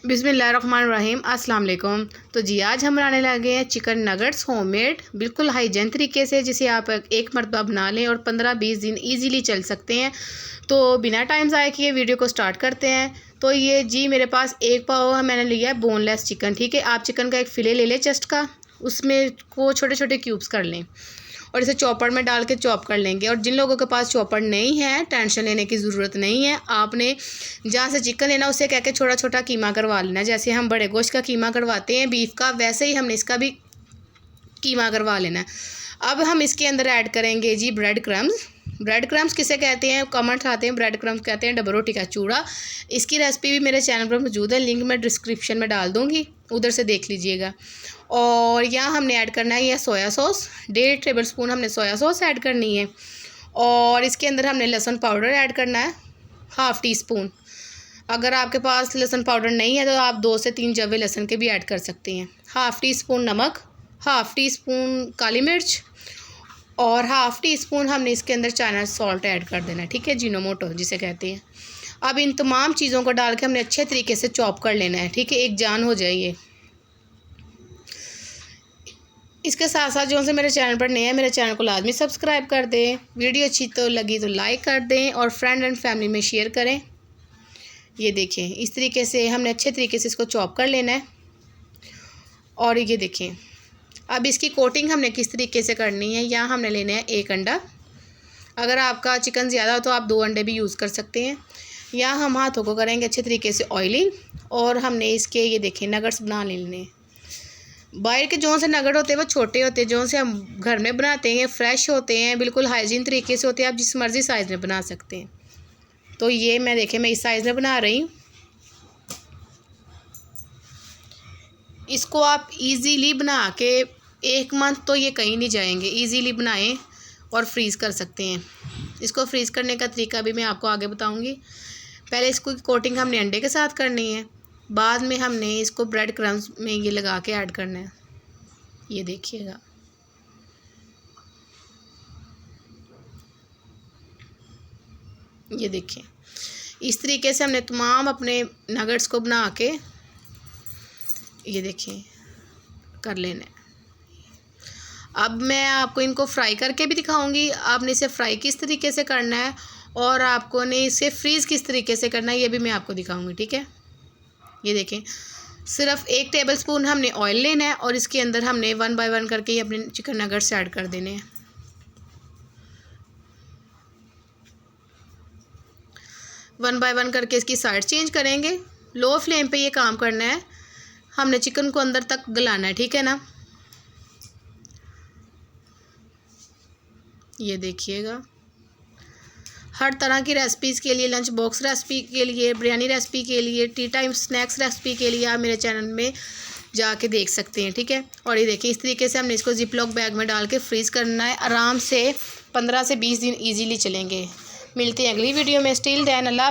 बिस्मिल्लाहिर्रहमानिर्रहीम अस्सलाम वालेकुम। तो जी आज हम बनाने लगे हैं चिकन नगेट्स होममेड बिल्कुल हाइजीन तरीके से, जिसे आप एक मरतबा बना लें और 15-20 दिन इजीली चल सकते हैं। तो बिना टाइम ज़ाया किए वीडियो को स्टार्ट करते हैं। तो ये जी मेरे पास एक पाव मैंने लिया है बोनलेस चिकन। ठीक है, आप चिकन का एक फ़िले ले लें चेस्ट का, उसमें को छोटे छोटे क्यूब्स कर लें और इसे चॉपर में डाल के चॉप कर लेंगे। और जिन लोगों के पास चॉपर नहीं है, टेंशन लेने की ज़रूरत नहीं है। आपने जहाँ से चिकन लेना उससे कह के छोटा छोटा कीमा करवा लेना। जैसे हम बड़े गोश्त का कीमा करवाते हैं बीफ का, वैसे ही हमने इसका भी कीमा करवा लेना है। अब हम इसके अंदर ऐड करेंगे जी ब्रेड क्रम्स। ब्रेड क्रम्स किसे कहते हैं, कमेंट्स आते हैं, ब्रेड क्रम्स कहते हैं डबल रोटी का चूड़ा। इसकी रेसिपी भी मेरे चैनल पर मौजूद है, लिंक मैं डिस्क्रिप्शन में डाल दूँगी, उधर से देख लीजिएगा। और यहाँ हमने ऐड करना है यह सोया सॉस, 1.5 टेबल स्पून हमने सोया सॉस ऐड करनी है। और इसके अंदर हमने लहसुन पाउडर ऐड करना है 1/2 टी स्पून। अगर आपके पास लहसुन पाउडर नहीं है तो आप 2 से 3 जवे लहसुन के भी ऐड कर सकते हैं। 1/2 टी स्पून नमक, 1/2 टी स्पून काली मिर्च और 1/2 टी स्पून हमने इसके अंदर चाइना सॉल्ट ऐड कर देना है। ठीक है, जिनोमोटो जिसे कहते हैं। अब इन तमाम चीज़ों को डाल के हमने अच्छे तरीके से चॉप कर लेना है। ठीक है, एक जान हो जाइए। इसके साथ साथ जो से मेरे चैनल पर नए हैं, मेरे चैनल को लाजमी सब्सक्राइब कर दें। वीडियो अच्छी तो लगी तो लाइक कर दें और फ्रेंड एंड फैमिली में शेयर करें। ये देखें, इस तरीके से हमने अच्छे तरीके से इसको चॉप कर लेना है। और ये देखें, अब इसकी कोटिंग हमने किस तरीके से करनी है। यहाँ हमने लेना है 1 अंडा। अगर आपका चिकन ज़्यादा हो तो आप 2 अंडे भी यूज़ कर सकते हैं। यहाँ हम हाथों को करेंगे अच्छे तरीके से ऑयलिंग और हमने इसके ये देखें नगट्स बना लेने हैं। बाहर के जो से नगट होते हैं वो छोटे होते हैं, जो से हम घर में बनाते हैं फ्रेश होते हैं, बिल्कुल हाइजीन तरीके से होते हैं। आप जिस मर्ज़ी साइज़ में बना सकते हैं। तो ये मैं देखें, मैं इस साइज़ में बना रही हूँ। इसको आप इजीली बना के 1 मंथ तो ये कहीं नहीं जाएंगे। इजीली बनाएं और फ्रीज़ कर सकते हैं। इसको फ्रीज़ करने का तरीका भी मैं आपको आगे बताऊँगी। पहले इसको कोटिंग हमने अंडे के साथ करनी है, बाद में हमने इसको ब्रेड क्रम्स में ये लगा के ऐड करना है। ये देखिएगा, ये देखिए, इस तरीके से हमने तमाम अपने नगट्स को बना के ये देखिए कर लेना है। अब मैं आपको इनको फ्राई करके भी दिखाऊंगी। आपने इसे फ्राई किस तरीके से करना है और आपको ने इसे फ्रीज़ किस तरीके से करना है, ये भी मैं आपको दिखाऊंगी। ठीक है, ये देखें, सिर्फ 1 टेबल स्पून हमने ऑयल लेना है और इसके अंदर हमने 1 बाय 1 करके ये अपने चिकन नगट्स ऐड कर देने हैं। 1 बाय 1 करके इसकी साइड चेंज करेंगे। लो फ्लेम पे ये काम करना है, हमने चिकन को अंदर तक गलाना है। ठीक है ना, ये देखिएगा। हर तरह की रेसिपीज़ के लिए, लंच बॉक्स रेसिपी के लिए, बिरयानी रेसिपी के लिए, टी टाइम स्नैक्स रेसिपी के लिए आप मेरे चैनल में जाके देख सकते हैं। ठीक है, और ये देखिए इस तरीके से हमने इसको जिप लॉक बैग में डाल के फ्रीज़ करना है। आराम से 15 से 20 दिन इजीली चलेंगे। मिलते हैं अगली वीडियो में। स्टिल देन अल्लाह।